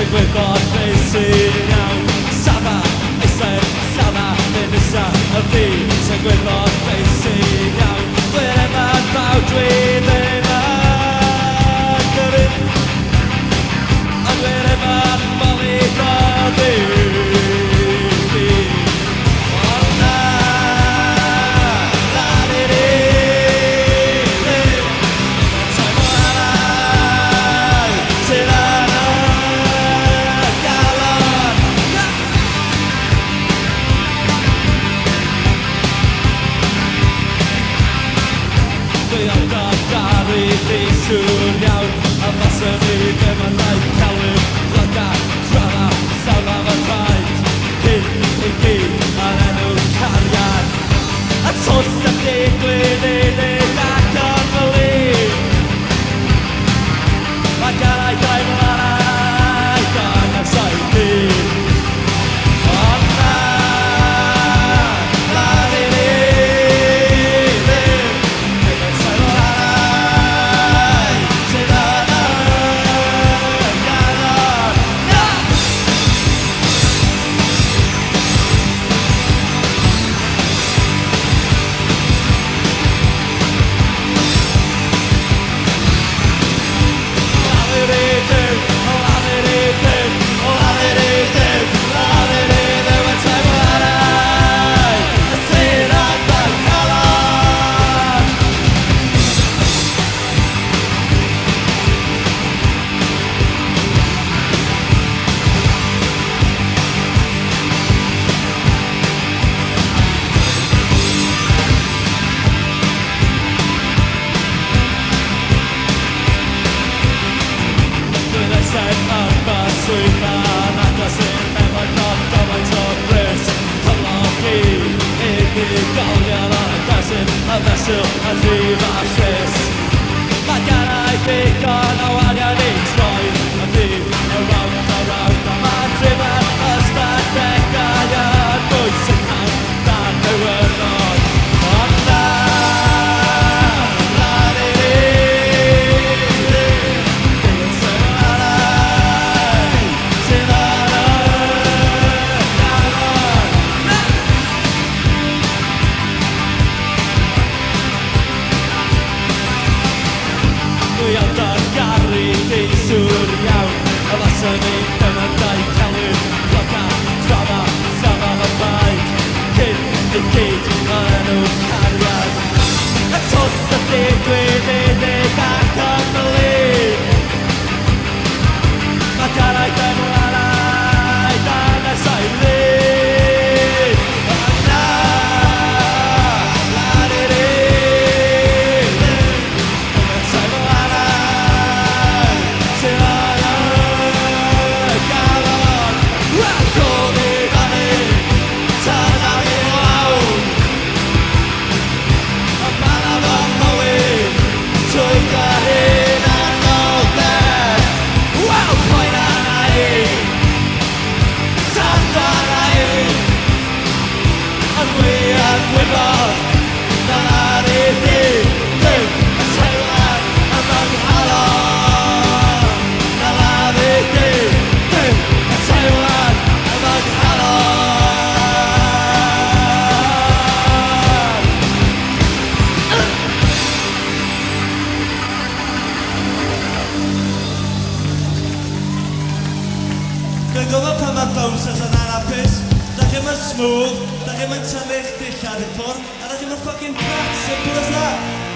sy'n gwybod beth sy'n iawn. Sama, eistedd, sama, fe nesa y byd sy'n gwybod beth sy'n iawn. Dwi'n ddim yn bawd, dwi ddim yn gyrru, ond dwi ddim yn moli bod i fi. Ond na, la di di di, taim o hanau sydd yna galon. Dwi am gadaru fi siŵr iawn, a faswn i ddim yn rhaid calwyn flyga, drama, llawn am y rhaid. Hyn i gyd yn enw cariad, a tos y digwydd unig ac yn fylid. Mae gan ei daim lanau gan y saith byd. Ond na, la di di di, ddim yn sail o lanau sydd yna galon. Na! Dwi'n eistedd yn fy swyddfa ac os yn efo dod gymaint o bres cyflogi unigolion yn desin y fesul yn rhif a lles. Mae gan ei ddigon o warian i troi y byd around a mae'n drifen ystadegau yn bwysig am dan newyddion. Ond na, la di di di, ddim yn sail o lanau sydd yna galon. Na! Dwi am dargaru di siŵr iawn, a faswn i ddim yn rhaid calwyn flyga, drama, llawn am y rhaid. Hyn i gyd yn enw cariad, a tos y digwydd unig ac yn fylid. Mae gan ei daim lanau dan y saith byd. Ond na, la di di di, ddim yn sail o lanau sydd yna galon. Wel, dod i fyny tan ar i lawn, a ma' 'na fy mywyd trwy dy hun anoldeb. Wel, poen arna i, saff arna i, ond dwi yn gwybod na la di di ddim yn teimlad am fy nghalon. Na la di di ddim yn teimlad am fy nghalon. Dwi'n gwybod pan mae bouncers yn anapus, da chi'n yn smooth, da chi'n yn tynnu'ch dillad i ffwrdd, a da chi'n yn fucking crap, simple as that.